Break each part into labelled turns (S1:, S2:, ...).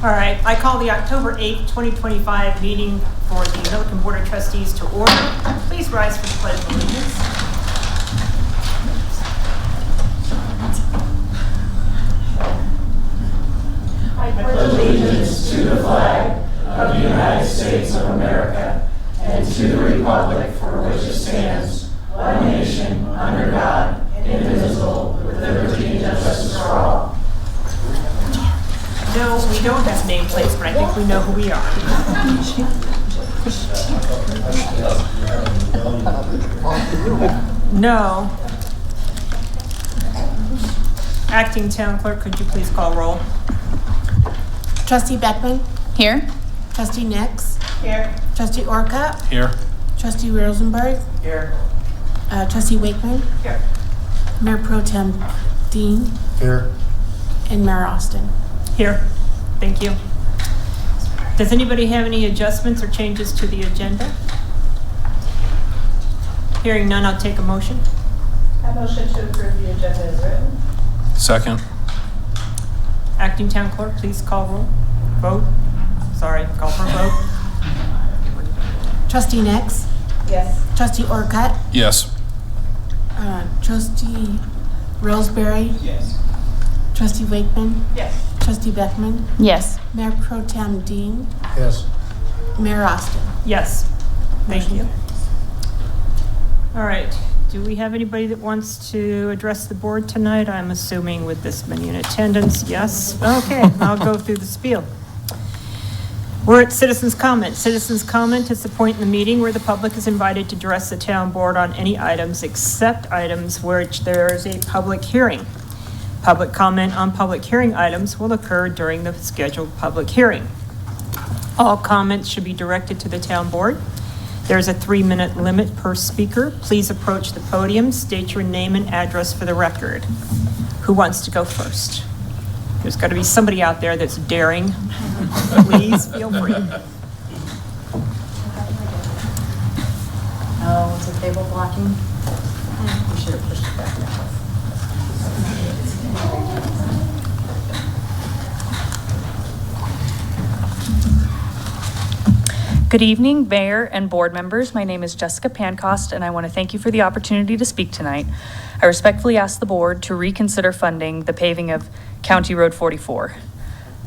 S1: All right, I call the October 8th, 2025 meeting for the Milliken Board of Trustees to order. Please rise for the Pledge of Allegiance.
S2: I pledge allegiance to the flag of the United States of America and to the republic for which it stands, one nation, under God, indivisible, with liberty and justice for all.
S1: No, we don't have nameplates, but I think we know who we are. No. Acting Town Clerk, could you please call roll?
S3: Trustee Beckman?
S4: Here.
S3: Trustee Nix?
S1: Here.
S3: Trustee Orcutt?
S5: Here.
S3: Trustee Rosenberg?
S1: Here.
S3: Trustee Wakeman?
S1: Here.
S3: Mayor Pro Tem Dean?
S5: Here.
S3: And Mayor Austin.
S1: Here. Thank you. Does anybody have any adjustments or changes to the agenda? Hearing none, I'll take a motion.
S6: A motion to approve the agenda is written.
S5: Second.
S1: Acting Town Clerk, please call roll. Vote. Sorry, call for vote.
S3: Trustee Nix?
S6: Yes.
S3: Trustee Orcutt?
S5: Yes.
S3: Trustee Roseberry?
S5: Yes.
S3: Trustee Wakeman?
S6: Yes.
S3: Trustee Beckman?
S4: Yes.
S3: Mayor Pro Tem Dean?
S5: Yes.
S3: Mayor Austin.
S1: Yes. Thank
S3: Motion
S1: you. All right. Do we have anybody that wants to address the board tonight? I'm assuming with this many in attendance, yes. Okay, I'll go through the spiel. We're at citizens' comment. Citizens' comment is the point in the meeting where the public is invited to address the town board on any items except items which there is a public hearing. Public comment on public hearing items will occur during the scheduled public hearing. All comments should be directed to the town board. There's a 3-minute limit per speaker. Please approach the podium, state your name and address for the record. Who wants to go first? There's got to be somebody out there that's daring. Please feel free.
S4: Oh, it's a table blocking. We should have pushed it back. Good evening, Mayor and board members. My name is Jessica Pancost, and I want to thank you for the opportunity to speak tonight. I respectfully ask the board to reconsider funding the paving of County Road 44.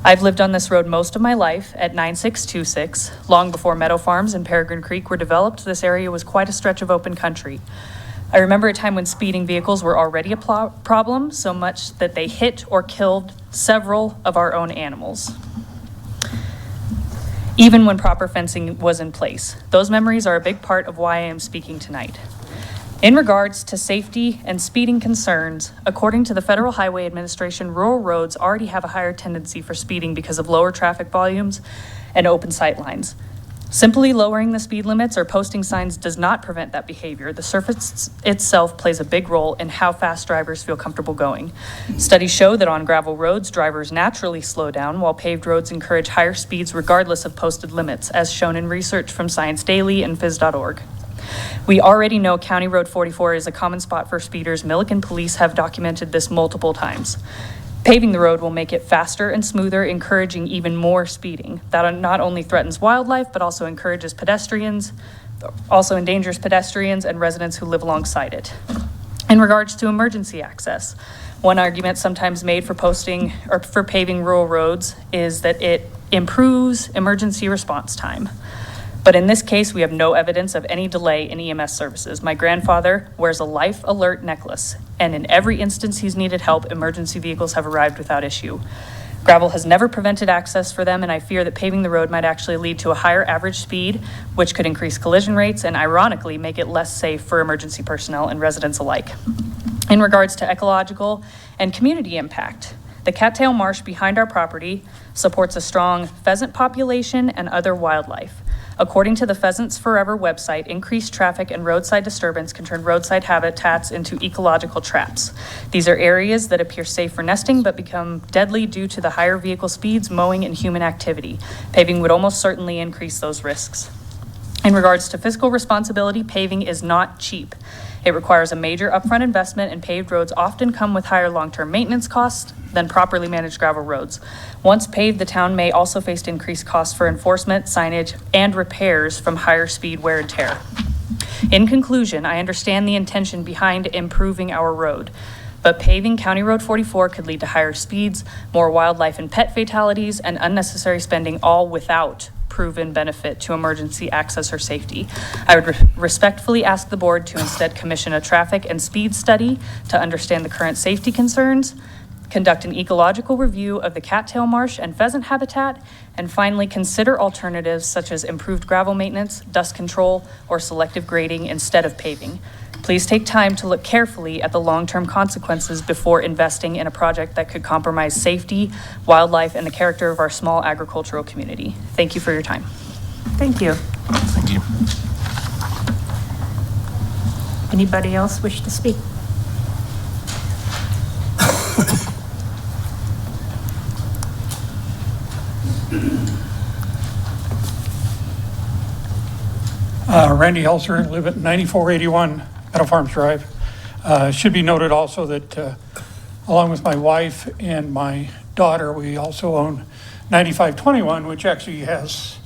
S4: I've lived on this road most of my life at 9626. Long before Meadow Farms and Peregrine Creek were developed, this area was quite a stretch of open country. I remember a time when speeding vehicles were already a problem, so much that they hit or killed several of our own animals, even when proper fencing was in place. Those memories are a big part of why I am speaking tonight. In regards to safety and speeding concerns, according to the Federal Highway Administration, rural roads already have a higher tendency for speeding because of lower traffic volumes and open sight lines. Simply lowering the speed limits or posting signs does not prevent that behavior. The surface itself plays a big role in how fast drivers feel comfortable going. Studies show that on gravel roads, drivers naturally slow down, while paved roads encourage higher speeds regardless of posted limits, as shown in research from Science Daily and phys.org. We already know County Road 44 is a common spot for speeders. Milliken police have documented this multiple times. Paving the road will make it faster and smoother, encouraging even more speeding. That not only threatens wildlife, but also endangers pedestrians and residents who live alongside it. In regards to emergency access, one argument sometimes made for paving rural roads is that it improves emergency response time. But in this case, we have no evidence of any delay in EMS services. My grandfather wears a life alert necklace, and in every instance he's needed help, emergency vehicles have arrived without issue. Gravel has never prevented access for them, and I fear that paving the road might actually lead to a higher average speed, which could increase collision rates and ironically make it less safe for emergency personnel and residents alike. In regards to ecological and community impact, the cattail marsh behind our property supports a strong pheasant population and other wildlife. According to the Pheasants Forever website, increased traffic and roadside disturbance can turn roadside habitats into ecological traps. These are areas that appear safe for nesting but become deadly due to the higher vehicle speeds, mowing, and human activity. Paving would almost certainly increase those risks. In regards to fiscal responsibility, paving is not cheap. It requires a major upfront investment, and paved roads often come with higher long-term maintenance costs than properly managed gravel roads. Once paved, the town may also face increased costs for enforcement, signage, and repairs from higher speed wear and tear. In conclusion, I understand the intention behind improving our road, but paving County Road 44 could lead to higher speeds, more wildlife and pet fatalities, and unnecessary spending, all without proven benefit to emergency access or safety. I would respectfully ask the board to instead commission a traffic and speed study to understand the current safety concerns, conduct an ecological review of the cattail marsh and pheasant habitat, and finally consider alternatives such as improved gravel maintenance, dust control, or selective grading instead of paving. Please take time to look carefully at the long-term consequences before investing in a project that could compromise safety, wildlife, and the character of our small agricultural community. Thank you for your time.
S1: Thank you.
S5: Thank you.
S1: Anybody else wish to speak?
S7: Randy Helser, live at 9481 Meadow Farms Drive. Should be noted also that along with my wife and my daughter, we also own 9521, which actually has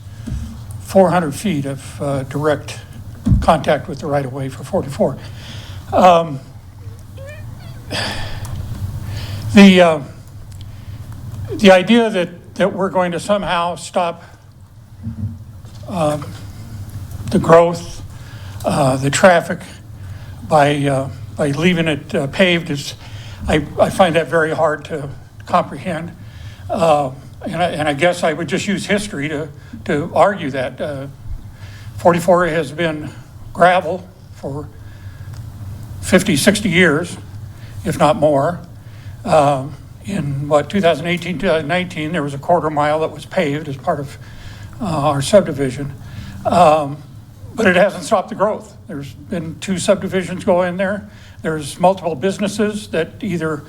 S7: 400 feet of direct contact with the right-of-way for 44. The idea that we're going to somehow stop the growth, the traffic by leaving it paved is, I find that very hard to comprehend. And I guess I would just use history to argue that. 44 has been gravel for 50, 60 years, if not more. In 2018, 2019, there was a quarter mile that was paved as part of our subdivision. But it hasn't stopped the growth. There's been 2 subdivisions go in there. There's multiple businesses that either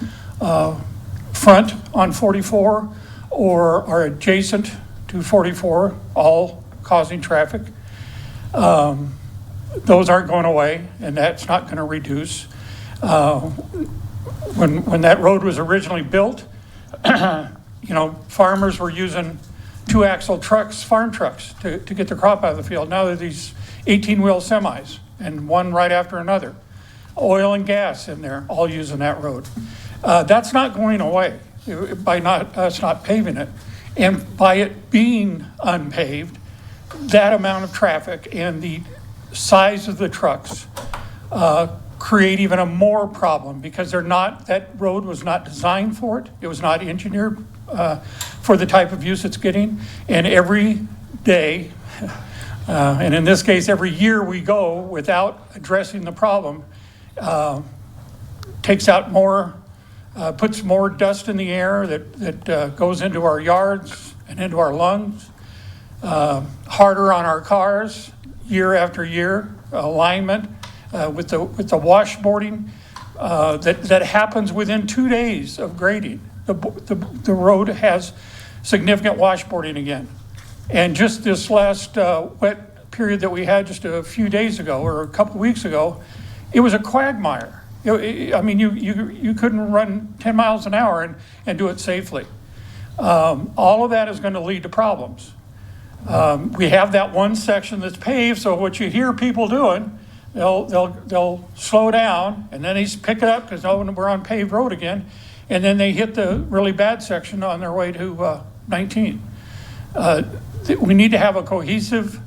S7: front on 44 or are adjacent to 44, all causing traffic. Those aren't going away, and that's not going to reduce. When that road was originally built, farmers were using 2-axle trucks, farm trucks, to get the crop out of the field. Now they're these 18-wheel semis, and one right after another. Oil and gas in there, all using that road. That's not going away by us not paving it. And by it being unpaved, that amount of traffic and the size of the trucks create even a more problem, because that road was not designed for it. It was not engineered for the type of use it's getting. And every day, and in this case, every year we go without addressing the problem, takes out more, puts more dust in the air that goes into our yards and into our lungs, harder on our cars year after year, alignment with the washboarding that happens within 2 days of grading. The road has significant washboarding again. And just this last wet period that we had just a few days ago or a couple of weeks ago, it was a quagmire. You couldn't run 10 miles an hour and do it safely. All of that is going to lead to problems. We have that one section that's paved, so what you hear people doing, they'll slow down, and then they pick it up because we're on paved road again, and then they hit the really bad section on their way to 19. We need to have a cohesive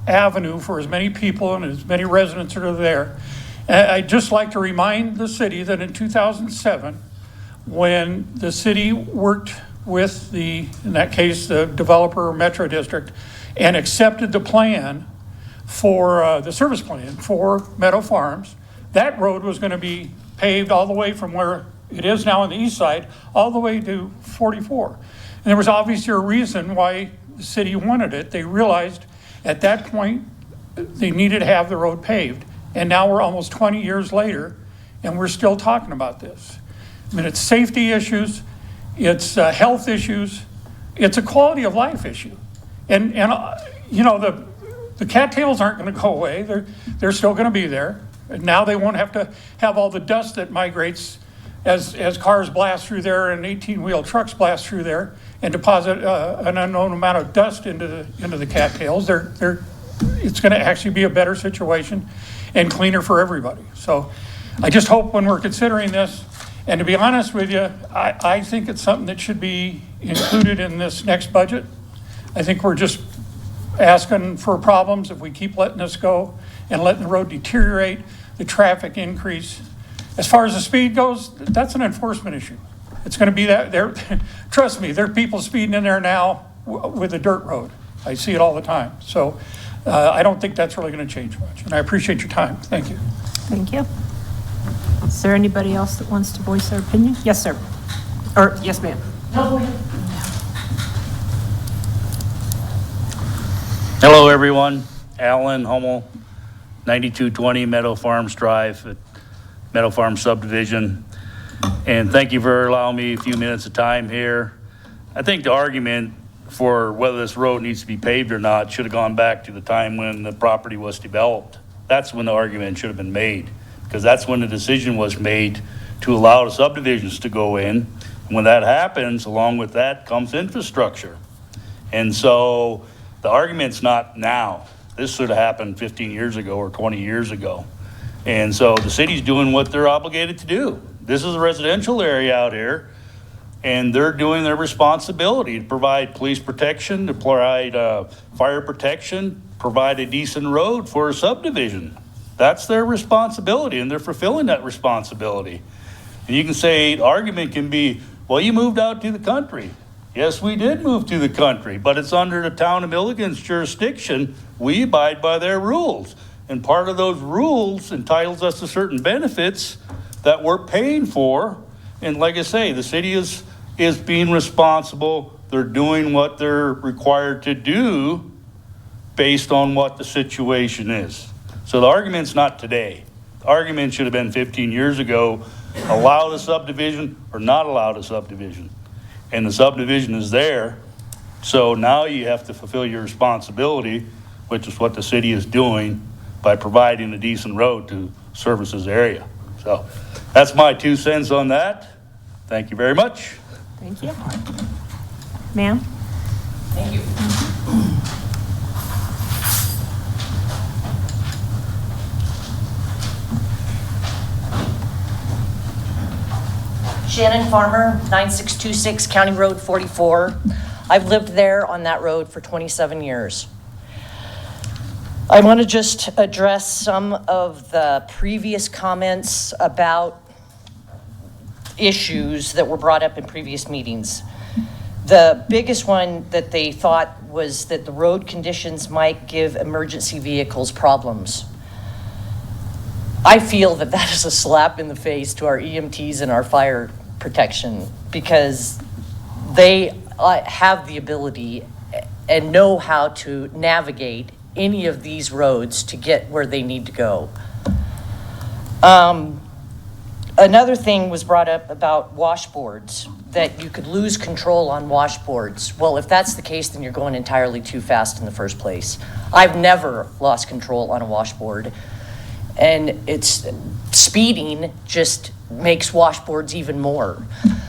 S7: avenue for as many people and as many residents that are there. I'd just like to remind the city that in 2007, when the city worked with in that case, the developer Metro District, and accepted the plan for the service plan for Meadow Farms, that road was going to be paved all the way from where it is now on the east side, all the way to 44. And there was obviously a reason why the city wanted it. They realized at that point they needed to have the road paved. And now we're almost 20 years later, and we're still talking about this. It's safety issues, it's health issues, it's a quality of life issue. And the cattails aren't going to go away. They're still going to be there. And now they won't have to have all the dust that migrates as cars blast through there and 18-wheel trucks blast through there and deposit an unknown amount of dust into the cattails. It's going to actually be a better situation and cleaner for everybody. So I just hope when we're considering this, and to be honest with you, I think it's something that should be included in this next budget. I think we're just asking for problems if we keep letting this go and letting the road deteriorate, the traffic increase. As far as the speed goes, that's an enforcement issue. It's going to be that there. Trust me, there are people speeding in there now with a dirt road. I see it all the time. So I don't think that's really going to change much. And I appreciate your time. Thank you.
S1: Thank you. Is there anybody else that wants to voice their opinion? Yes, sir. Or yes, ma'am.
S5: Hello, everyone. Alan Hummel, 9220 Meadow Farms Drive at Meadow Farm Subdivision. And thank you for allowing me a few minutes of time here. I think the argument for whether this road needs to be paved or not should have gone back to the time when the property was developed. That's when the argument should have been made, because that's when the decision was made to allow the subdivisions to go in. And when that happens, along with that comes infrastructure. And so the argument's not now. This should have happened 15 years ago or 20 years ago. And so the city's doing what they're obligated to do. This is a residential area out here, and they're doing their responsibility to provide police protection, to provide fire protection, provide a decent road for a subdivision. That's their responsibility, and they're fulfilling that responsibility. And you can say, the argument can be, well, you moved out to the country. Yes, we did move to the country, but it's under the town of Milliken's jurisdiction. We abide by their rules. And part of those rules entitles us to certain benefits that we're paying for. And like I say, the city is being responsible. They're doing what they're required to do based on what the situation is. So the argument's not today. The argument should have been 15 years ago, allow the subdivision or not allow the subdivision. And the subdivision is there. So now you have to fulfill your responsibility, which is what the city is doing by providing a decent road to service this area. So that's my 2 cents on that. Thank you very much.
S1: Thank you. Ma'am?
S8: Thank you. Shannon Farmer, 9626 County Road 44. I've lived there on that road for 27 years. I want to just address some of the previous comments about issues that were brought up in previous meetings. The biggest one that they thought was that the road conditions might give emergency vehicles problems. I feel that that is a slap in the face to our EMTs and our fire protection, because they have the ability and know how to navigate any of these roads to get where they need to go. Another thing was brought up about washboards, that you could lose control on washboards. Well, if that's the case, then you're going entirely too fast in the first place. I've never lost control on a washboard, and it's speeding just makes washboards even more.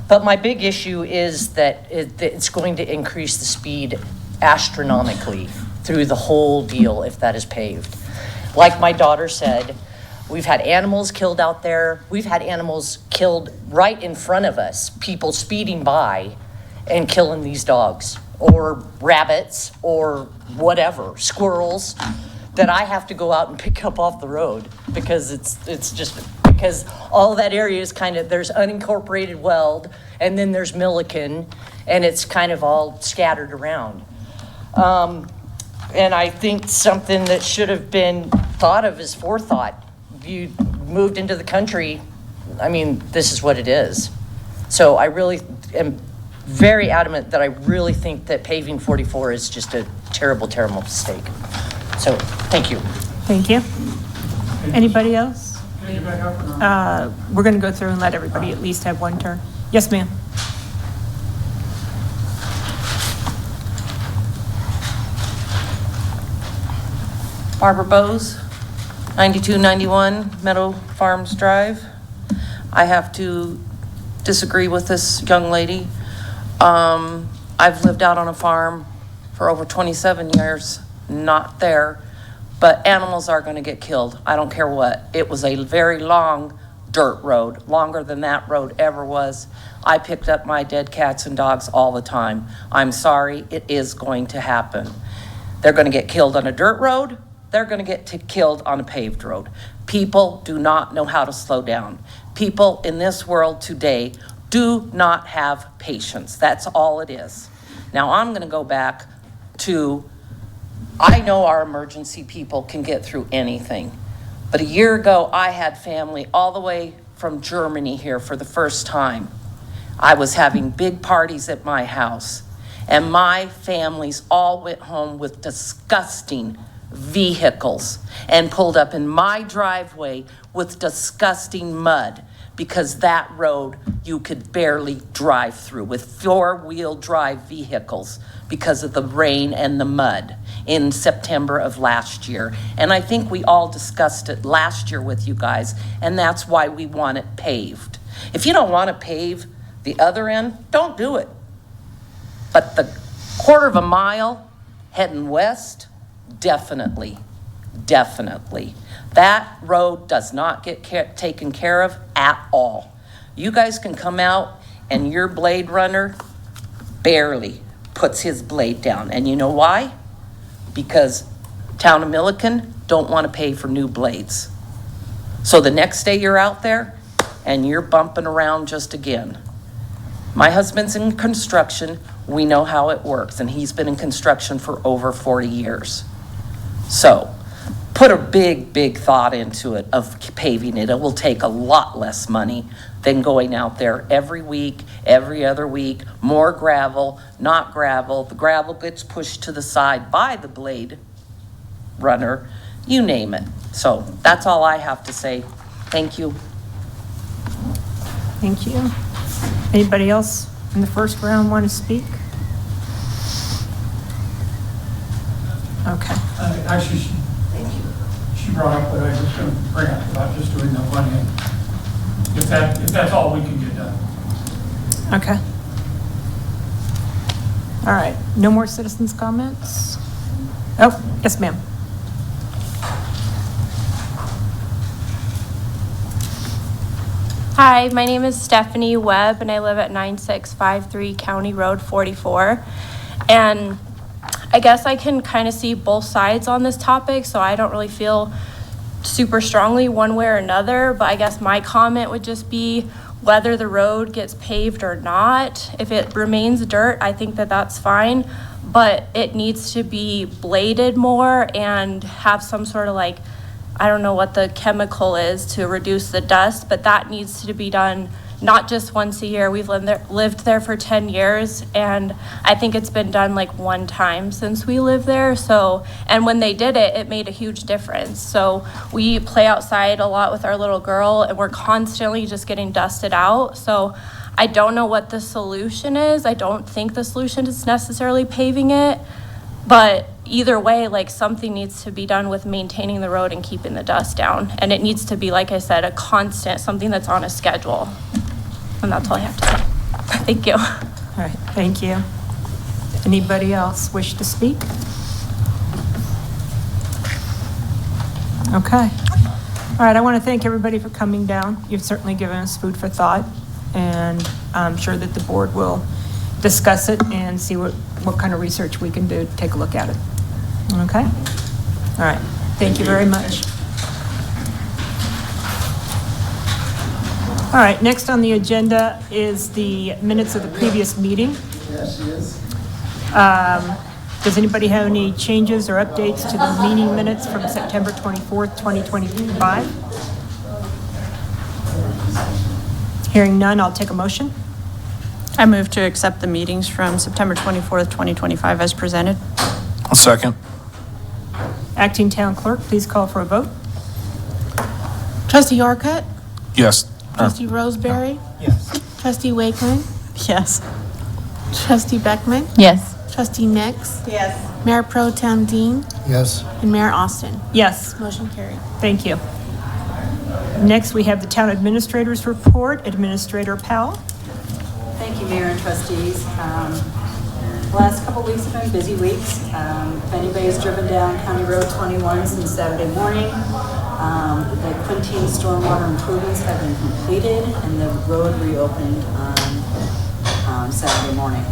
S8: But my big issue is that it's going to increase the speed astronomically through the whole deal if that is paved. Like my daughter said, we've had animals killed out there. We've had animals killed right in front of us, people speeding by and killing these dogs, or rabbits, or whatever, squirrels, that I have to go out and pick up off the road because it's just, because all that area is kind of, there's unincorporated Weld, and then there's Milliken, and it's kind of all scattered around. And I think something that should have been thought of is forethought. You moved into the country, I mean, this is what it is. So I really am very adamant that I really think that paving 44 is just a terrible, terrible mistake. So, thank you.
S1: Thank you. Anybody else? We're going to go through and let everybody at least have one turn. Yes, ma'am.
S9: Barbara Bose, 9291 Meadow Farms Drive. I have to disagree with this young lady. I've lived out on a farm for over 27 years, not there, but animals are going to get killed. I don't care what. It was a very long dirt road, longer than that road ever was. I picked up my dead cats and dogs all the time. I'm sorry, it is going to happen. They're going to get killed on a dirt road. They're going to get killed on a paved road. People do not know how to slow down. People in this world today do not have patience. That's all it is. Now I'm going to go back to, I know our emergency people can get through anything. But a year ago, I had family all the way from Germany here for the first time. I was having big parties at my house, and my families all went home with disgusting vehicles and pulled up in my driveway with disgusting mud, because that road you could barely drive through with four-wheel drive vehicles because of the rain and the mud in September of last year. And I think we all discussed it last year with you guys, and that's why we want it paved. If you don't want to pave the other end, don't do it. But the quarter of a mile heading west, definitely. That road does not get taken care of at all. You guys can come out and your blade runner barely puts his blade down. And you know why? Because town of Milliken don't want to pay for new blades. So the next day you're out there and you're bumping around just again. My husband's in construction. We know how it works, and he's been in construction for over 40 years. So put a big thought into it of paving it. It will take a lot less money than going out there every week, every other week, more gravel, not gravel. The gravel gets pushed to the side by the blade runner, you name it. So that's all I have to say. Thank you.
S1: Thank you. Anybody else in the first round want to speak? Okay.
S7: Actually, she brought up what I was going to bring up about just doing the one end. If that's all we can get done.
S1: Okay. All right. No more citizens' comments? Oh, yes, ma'am.
S10: Hi, my name is Stephanie Webb, and I live at 9653 County Road 44. And I guess I can kind of see both sides on this topic, so I don't really feel super strongly one way or another. But I guess my comment would just be whether the road gets paved or not. If it remains dirt, I think that that's fine, but it needs to be bladed more and have some sort of like, I don't know what the chemical is to reduce the dust, but that needs to be done not just once a year. We've lived there for 10 years, and I think it's been done like one time since we lived there. So, and when they did it, it made a huge difference. So we play outside a lot with our little girl, and we're constantly just getting dusted out. So I don't know what the solution is. I don't think the solution is necessarily paving it, but either way, like something needs to be done with maintaining the road and keeping the dust down. And it needs to be, like I said, a constant, something that's on a schedule. And that's all I have to say. Thank you.
S1: All right, thank you. Anybody else wish to speak? Okay. All right, I want to thank everybody for coming down. You've certainly given us food for thought, and I'm sure that the board will discuss it and see what kind of research we can do to take a look at it. Okay? All right, thank you very much. All right, next on the agenda is the minutes of the previous meeting.
S2: Yes, she is.
S1: Does anybody have any changes or updates to the meeting minutes from September 24th, 2025? Hearing none, I'll take a motion.
S11: I move to accept the meetings from September 24th, 2025 as presented.
S12: I'll second.
S1: Acting Town Clerk, please call for a vote.
S3: Trustee Orcutt?
S12: Yes.
S3: Trustee Roseberry?
S7: Yes.
S3: Trustee Wakeman?
S11: Yes.
S3: Trustee Beckman?
S11: Yes.
S3: Trustee Nix,
S6: Yes.
S3: Mayor Pro Tem Dean,
S12: Yes.
S3: and Mayor Austin.
S1: Yes,
S3: Motion carried.
S1: thank you. Next, we have the town administrator's report. Administrator Powell.
S13: Thank you, Mayor and Trustees. The last couple weeks have been busy weeks. If anybody has driven down County Road 21 since Saturday morning, the Quintine stormwater improvements have been completed and the road reopened on Saturday morning.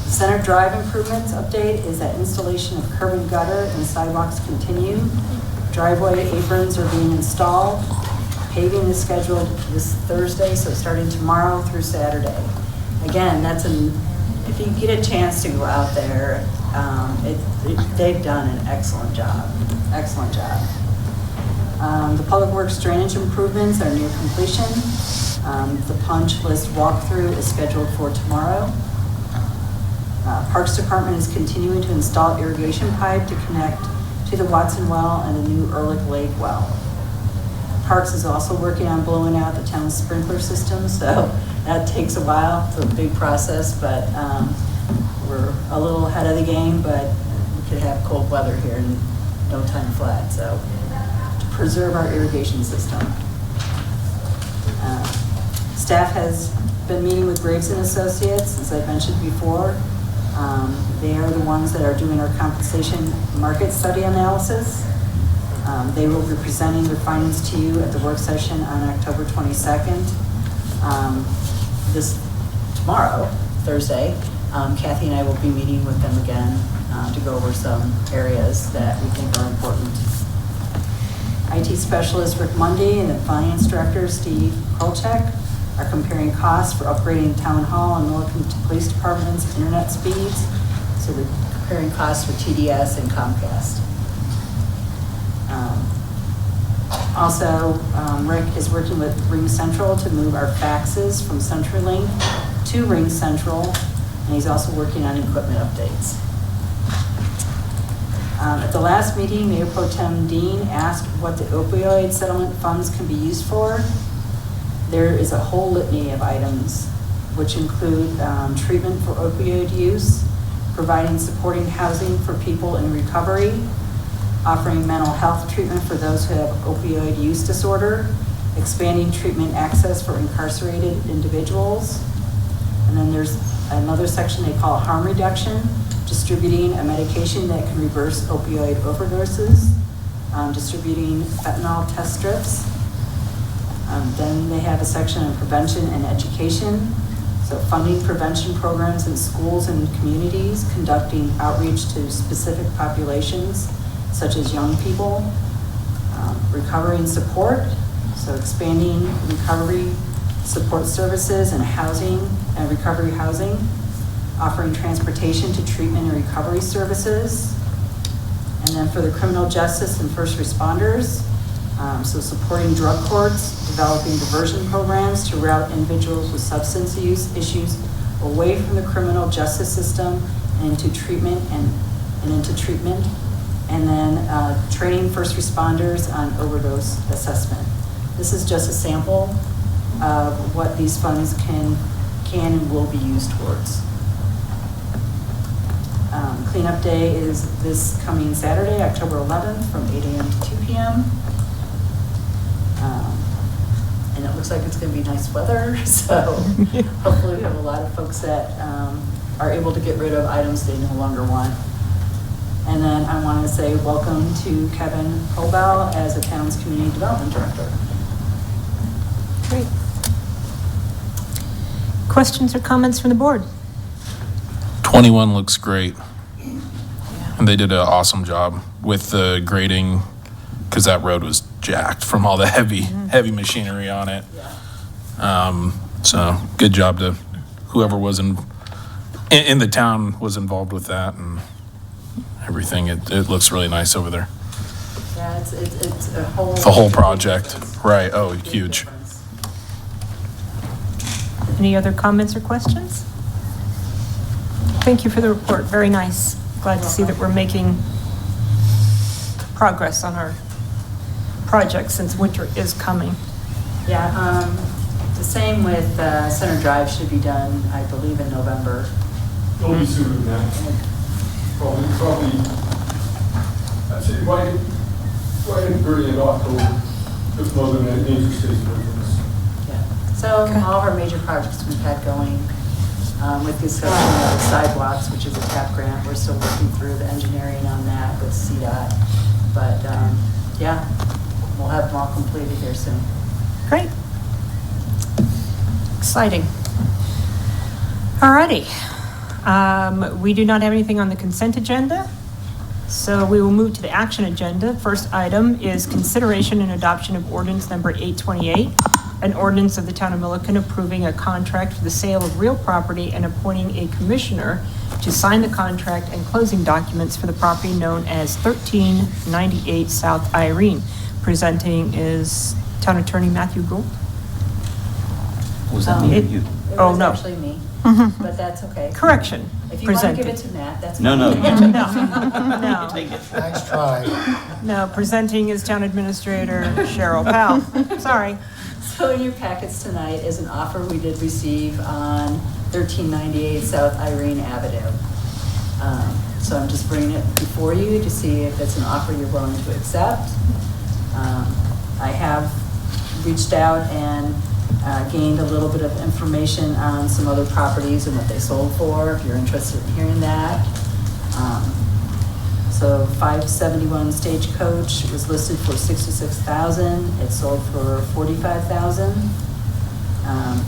S13: Center Drive improvements update is that installation of curb and gutter and sidewalks continue. Driveway aprons are being installed. Paving is scheduled this Thursday, so starting tomorrow through Saturday. Again, if you get a chance to go out there, they've done an excellent job. Excellent job. The Public Works drainage improvements are near completion. The punch list walkthrough is scheduled for tomorrow. Parks Department is continuing to install irrigation pipe to connect to the Watson well and the new Ehrlich Lake well. Parks is also working on blowing out the town's sprinkler system, so that takes a while. It's a big process, but we're a little ahead of the game, but we could have cold weather here in no time flat, so to preserve our irrigation system. Staff has been meeting with Graves and Associates, as I mentioned before. They are the ones that are doing our compensation market study analysis. They will be presenting their findings to you at the work session on October 22nd. Tomorrow, Thursday, Kathy and I will be meeting with them again to go over some areas that we think are important. IT specialist Rick Mundy and the finance director Steve Kolchak are comparing costs for upgrading Town Hall and Milliken Police Department's internet speeds. So they're comparing costs for TDS and Comcast. Rick is working with Ring Central to move our faxes from CenturyLink to Ring Central, and he's also working on equipment updates. At the last meeting, Mayor Pro Tem Dean asked what the opioid settlement funds can be used for. There is a whole litany of items, which include treatment for opioid use, providing supporting housing for people in recovery, offering mental health treatment for those who have opioid use disorder, expanding treatment access for incarcerated individuals. And then there's another section they call harm reduction, distributing a medication that can reverse opioid overdoses, distributing fentanyl test strips. Then they have a section on prevention and education. So funding prevention programs in schools and communities, conducting outreach to specific populations, such as young people, recovery and support, so expanding recovery support services and housing and recovery housing, offering transportation to treatment and recovery services, and then for the criminal justice and first responders, so supporting drug courts, developing diversion programs to route individuals with substance use issues away from the criminal justice system and into treatment and then training first responders on overdose assessment. This is just a sample of what these funds can and will be used towards. Cleanup day is this coming Saturday, October 11th, from 8 a.m. to 2 p.m. And it looks like it's going to be nice weather, so hopefully we have a lot of folks that are able to get rid of items they no longer want. And then I want to say welcome to Kevin Colbell as the town's community development director.
S1: Great. Questions or comments from the board?
S12: 21 looks great. And they did an awesome job with the grading, because that road was jacked from all the heavy machinery on it. So good job to whoever was in the town was involved with that and everything. It looks really nice over there.
S13: Yeah, it's a whole...
S12: The whole project, right, oh, huge.
S1: Any other comments or questions? Thank you for the report, very nice. Glad to see that we're making progress on our project since winter is coming.
S13: Yeah, the same with Center Drive should be done, I believe, in November.
S14: They'll be sooner than that. Probably, I'd say right early in October, if Northern Interstate opens.
S13: Yeah. So all of our major projects we've had going, with the exception of the sidewalks, which is a TAP grant, we're still working through the engineering on that with CDOT. But yeah, we'll have them all completed here soon.
S1: Great. Exciting. Alrighty. We do not have anything on the consent agenda, so we will move to the action agenda. First item is consideration and adoption of ordinance number 828, an ordinance of the town of Milliken approving a contract for the sale of real property and appointing a commissioner to sign the contract and closing documents for the property known as 1398 South Irene. Presenting is Town Attorney Matthew Gould.
S2: Was that me or you?
S13: It
S1: Oh,
S13: was
S1: no.
S13: actually me, but that's okay.
S1: Correction.
S13: If you want to give it
S1: Presenting.
S13: to Matt, that's
S2: No,
S13: fine.
S2: no.
S1: No.
S2: Take it.
S15: Nice try.
S1: No, presenting is Town Administrator Cheryl Powell. Sorry.
S13: So in your packets tonight is an offer we did receive on 1398 South Irene Avenue. So I'm just bringing it before you to see if it's an offer you're willing to accept. I have reached out and gained a little bit of information on some other properties and what they sold for, if you're interested in hearing that. So 571 Stagecoach was listed for $66,000. It sold for $45,000.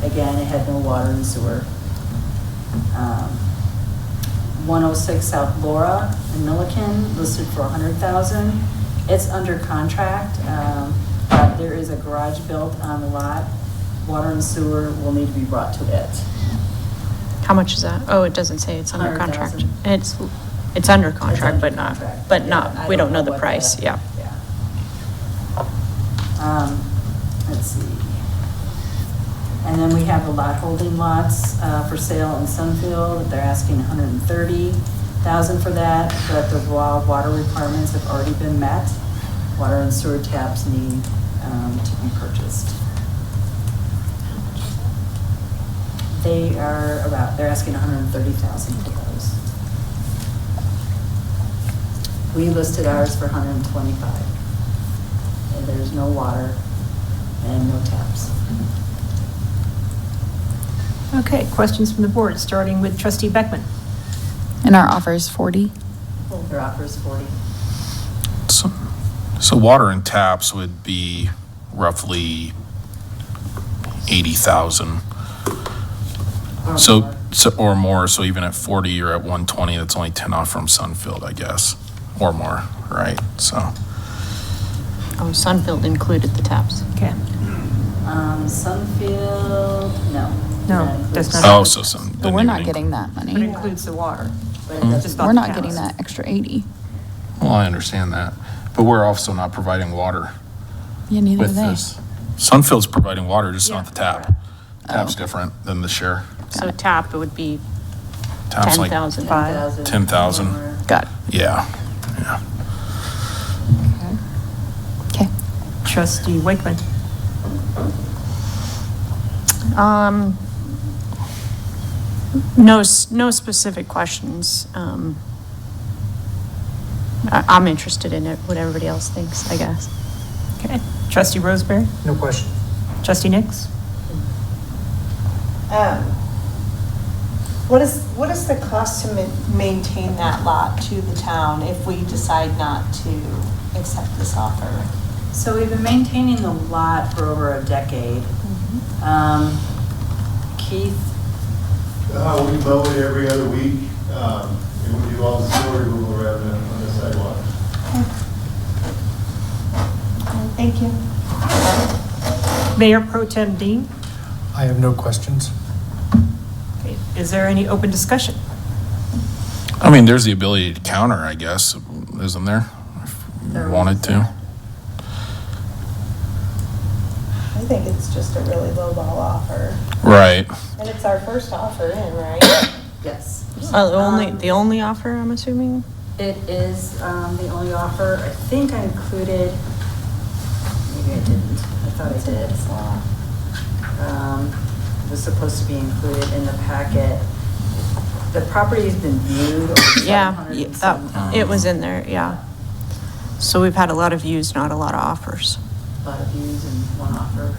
S13: Again, it had no water and sewer. 106 South Laura in Milliken listed for $100,000. It's under contract, but there is a garage built on the lot. Water and sewer will need to be brought to it.
S11: How much is that? Oh, it doesn't say it's under contract.
S13: 100,000.
S11: It's under contract,
S13: under
S11: but not,
S13: contract.
S11: but
S13: Yeah,
S11: not,
S13: I
S11: we don't know the
S13: what
S11: price, yeah.
S13: Let's see. And then we have the lot holding lots for sale in Sunfield. They're asking $130,000 for that, but the raw water requirements have already been met. Water and sewer taps need to be purchased. They're asking $130,000 for those. We listed ours for $125,000. And there's no water and no taps.
S1: Okay, questions from the board, starting with Trustee Beckman.
S16: And our offer is 40.
S13: Their offer is 40.
S12: So water and taps would be roughly 80,000. So or more, so even at 40, you're at 120, that's only 10 off from Sunfield, I guess, or more, right? So.
S11: Oh, Sunfield included the taps.
S1: Okay.
S13: Sunfield, no.
S1: No,
S13: That
S1: does
S13: includes-
S1: not.
S12: Oh, so some.
S16: But we're not getting that
S1: But it
S16: money.
S1: includes the water.
S13: But it doesn't-
S1: Just
S16: We're
S1: the
S16: not
S1: taps.
S16: getting that extra 80.
S12: Well, I understand that, but we're also not providing water
S16: Yeah, neither are
S12: with
S16: they.
S12: this. Sunfield's providing water, just not
S1: Yeah.
S12: the tap. Tap's different than the share.
S11: So tap, it would be
S12: Tap's like
S11: 10,000.
S12: 10,000.
S11: Got it.
S12: Yeah.
S16: Okay.
S1: Trustee Wakeman.
S11: No specific questions. I'm interested in it, what everybody else thinks, I guess.
S1: Okay. Trustee Roseberry.
S15: No question.
S1: Trustee Nix.
S6: What is the cost to maintain that lot to the town if we decide not to accept this offer?
S13: So we've been maintaining the lot for over a decade. Keith?
S17: We mow it every other week, and we do all the snow removal around on the sidewalk.
S6: Thank you.
S1: Mayor Pro Tem Dean.
S15: I have no questions.
S1: Okay. Is there any open discussion?
S12: I mean, there's the ability to counter, I guess, isn't there? If you wanted to.
S6: I think it's just a really low ball offer.
S12: Right.
S6: And it's our first offer in, right?
S13: Yes.
S11: The only offer, I'm assuming?
S13: It is the only offer. I think I included, maybe I didn't. I thought I did. It was supposed to be included in the packet. the property has been viewed over
S11: Yeah,
S13: 707 times.
S11: it was in there, yeah. So we've had a lot of views, not a lot of offers.
S13: A lot of views and one offer.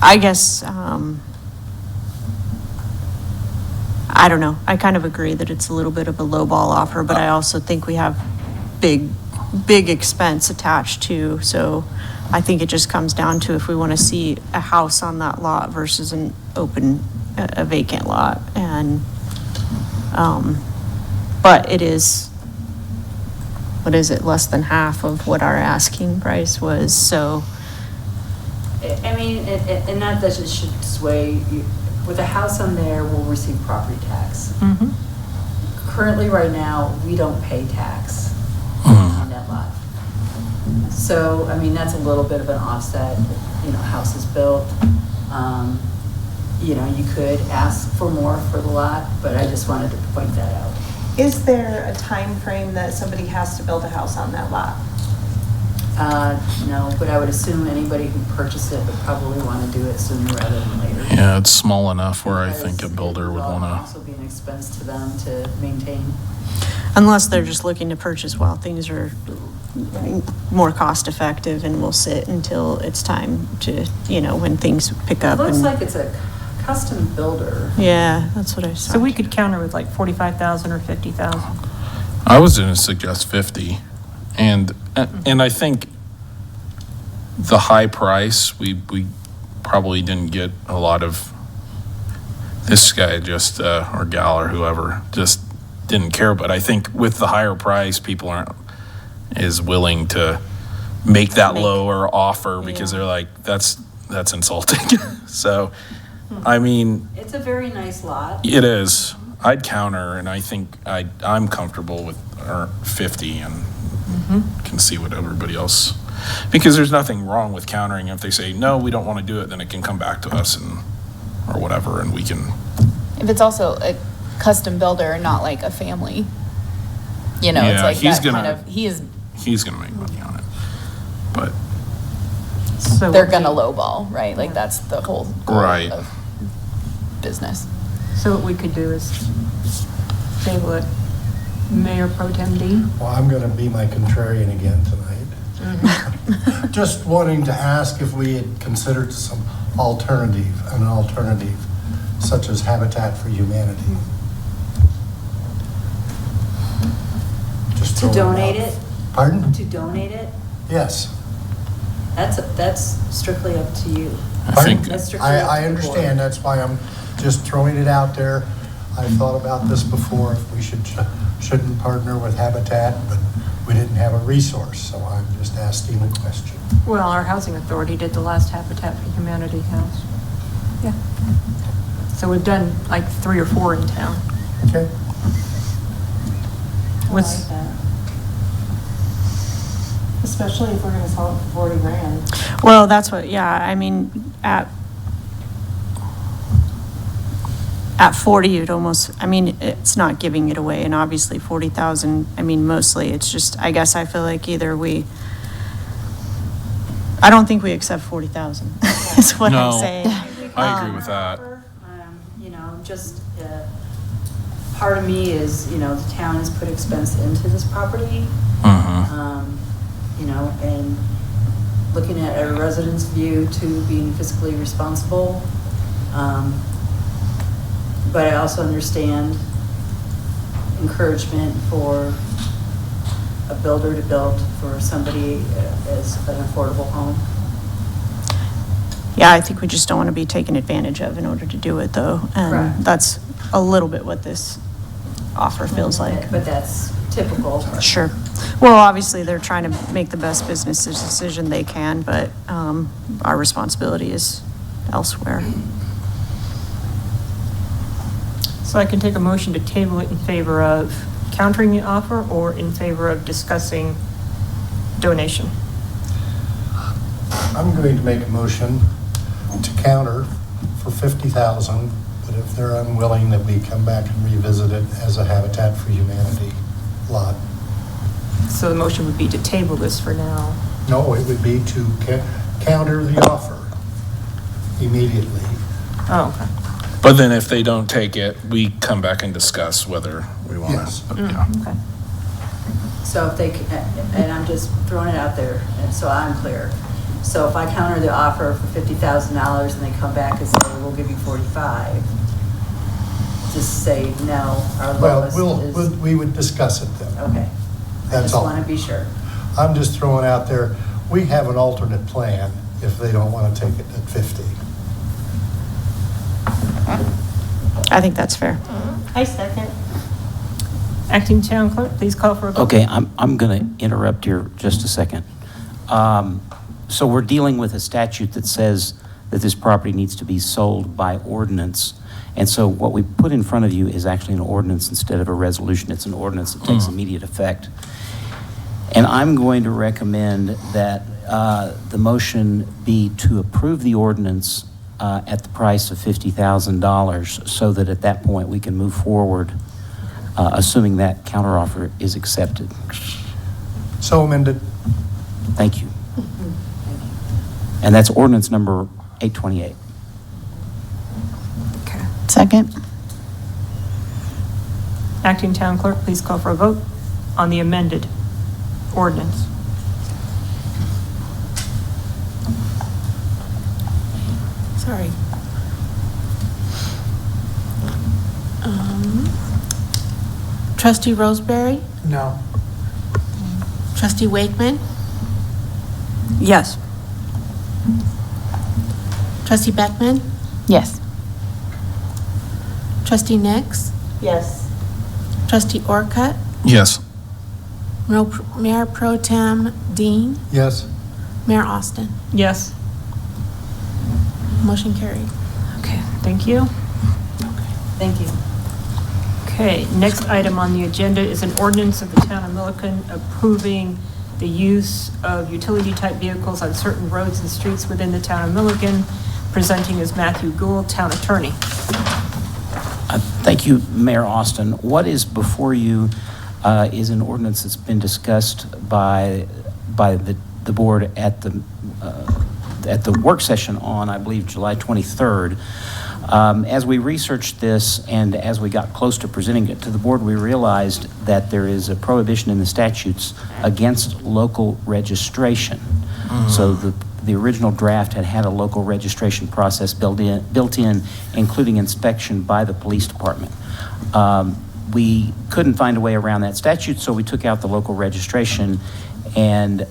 S11: I guess, I don't know. I kind of agree that it's a little bit of a lowball offer, but I also think we have big expense attached to. So I think it just comes down to if we want to see a house on that lot versus an a vacant lot. And, but it is, what is it, less than half of what our asking price was, so.
S13: I mean, and not that it should sway you. With a house on there, we'll receive property tax. Currently, right now, we don't pay tax on that lot. So, I mean, that's a little bit of an offset, house is built. You could ask for more for the lot, but I just wanted to point that out.
S6: Is there a time frame that somebody has to build a house on that lot?
S13: No, but I would assume anybody who purchased it would probably want to do it sooner rather than later.
S12: Yeah, it's small enough where I think a builder would want to.
S13: Also be an expense to them to maintain.
S11: Unless they're just looking to purchase while things are more cost effective and will sit until it's time to, when things pick up.
S13: It looks
S11: and-
S13: like it's a custom builder.
S11: Yeah, that's what I saw.
S1: So we could counter with like 45,000 or 50,000.
S12: I was going to suggest 50. And I think the high price, we probably didn't get a lot of, this guy just, or gal or whoever, just didn't care. But I think with the higher price, people aren't as willing to make that lower offer because they're like, that's insulting. So, I mean.
S13: It's a very nice lot.
S12: It is. I'd counter, and I think I'm comfortable with 50 and can see what everybody else, because there's nothing wrong with countering. If they say, no, we don't want to do it, then it can come back to us or whatever, and we can.
S16: If it's also a custom builder, not like a family, it's like
S12: he's
S16: that
S12: gonna,
S16: kind of,
S12: he's going to make money on it, but.
S1: So
S16: they're going to lowball, right? Like that's the whole goal of business.
S1: So what we could do is table it. Mayor Pro Tem Dean?
S15: Well, I'm going to be my contrarian again tonight. Just wanting to ask if we had considered an alternative, such as Habitat for Humanity. Just
S13: To donate it?
S15: Pardon?
S13: To donate it?
S15: Yes.
S13: That's strictly up to you. That's strictly up to
S15: I
S13: the board.
S15: understand. That's why I'm just throwing it out there. I've thought about this before, if we shouldn't partner with Habitat, but we didn't have a resource, so I'm just asking a question.
S1: Well, our housing authority did the last Habitat for Humanity house. Yeah. So we've done like 3 or 4 in town.
S15: Okay.
S6: I like that. Especially if we're going to sell it for 40 grand.
S11: Well, that's what, I mean, at 40, you'd almost, it's not giving it away, and obviously 40,000, mostly, it's just, I guess I feel like either I don't think we accept 40,000, is what I'm saying.
S12: I agree with that.
S13: Part of me is, the town has put expense into this property. And looking at a resident's view to being fiscally responsible. But I also understand encouragement for a builder to build for somebody as an affordable home.
S11: Yeah, I think we just don't want to be taken advantage of in order to do it, though. And
S13: Correct.
S11: that's a little bit what this offer feels like.
S13: But that's typical.
S11: Sure. Well, obviously, they're trying to make the best business decision they can, but our responsibility is elsewhere.
S1: So I can take a motion to table it in favor of countering the offer or in favor of discussing donation.
S15: I'm going to make a motion to counter for 50,000, but if they're unwilling, that we come back and revisit it as a Habitat for Humanity lot.
S1: So the motion would be to table this for now.
S15: No, it would be to counter the offer immediately.
S1: Oh, okay.
S12: But then if they don't take it, we come back and discuss whether we want
S15: Yes.
S12: to. Yeah.
S1: Okay.
S13: So if they, and I'm just throwing it out there, and so I'm clear. So if I counter the offer for $50,000 and they come back and say, we'll give you 45, just say no, our
S15: Well,
S13: lowest is.
S15: we would discuss it then.
S13: Okay.
S15: That's all.
S13: I just want to be sure.
S15: I'm just throwing out there, we have an alternate plan if they don't want to take it at 50.
S11: I think that's fair.
S6: I second.
S1: Acting Town Clerk, please call for a vote.
S18: Okay, I'm going to interrupt here just a second. So we're dealing with a statute that says that this property needs to be sold by ordinance. And so what we put in front of you is actually an ordinance instead of a resolution. It's an ordinance that takes immediate effect. And I'm going to recommend that the motion be to approve the ordinance at the price of $50,000 so that at that point we can move forward, assuming that counteroffer is accepted.
S15: So amended.
S18: Thank you. And that's ordinance number 828.
S11: Second?
S1: Acting Town Clerk, please call for a vote on the amended ordinance.
S3: Sorry. Trustee Roseberry?
S15: No.
S3: Trustee Wakeman?
S11: Yes.
S3: Trustee Beckman?
S16: Yes.
S3: Trustee Nix?
S6: Yes.
S3: Trustee Orcutt?
S12: Yes.
S3: Mayor Pro Tem Dean?
S15: Yes.
S3: Mayor Austin?
S1: Yes.
S3: Motion carried.
S1: Okay, thank you.
S13: Thank you.
S1: Okay, next item on the agenda is an ordinance of the Town of Milliken approving the use of utility-type vehicles on certain roads and streets within the Town of Milliken, presenting as Matthew Gould, Town Attorney.
S18: Thank you, Mayor Austin. What is before you is an ordinance that's been discussed by the board at the work session on, I believe, July 23rd. As we researched this and as we got close to presenting it to the board, we realized that there is a prohibition in the statutes against local registration. So the original draft had a local registration process built in, including inspection by the police department. We couldn't find a way around that statute, so we took out the local registration, and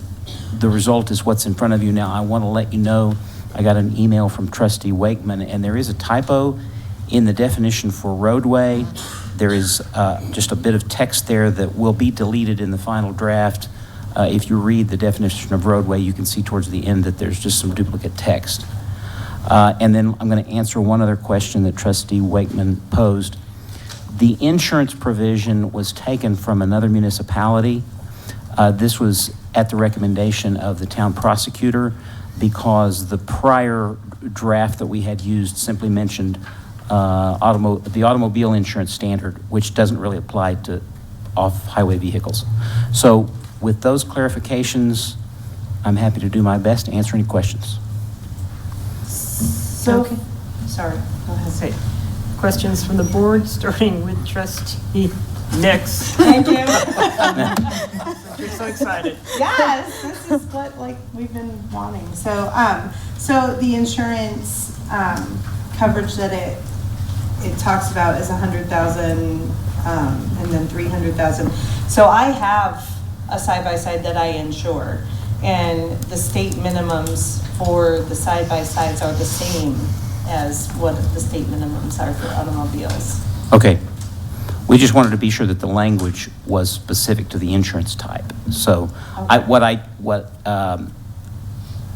S18: the result is what's in front of you now. I want to let you know, I got an email from Trustee Wakeman, and there is a typo in the definition for roadway. There is just a bit of text there that will be deleted in the final draft. If you read the definition of roadway, you can see towards the end that there's just some duplicate text. And then I'm going to answer one other question that Trustee Wakeman posed. The insurance provision was taken from another municipality. This was at the recommendation of the town prosecutor because the prior draft that we had used simply mentioned the automobile insurance standard, which doesn't really apply to off-highway vehicles. So with those clarifications, I'm happy to do my best to answer any questions.
S6: So,
S1: Okay.
S6: sorry, go ahead.
S1: Okay. Questions from the board, starting with Trustee Nix.
S6: Thank you.
S1: You're so excited.
S6: Yes, this is what we've been wanting. So, so the insurance coverage that it talks about is 100,000 and then 300,000. So I have a side-by-side that I insure, and the state minimums for the side-by-sides are the same as what the state minimums are for automobiles.
S18: Okay. We just wanted to be sure that the language was specific to the insurance type. So
S6: Okay.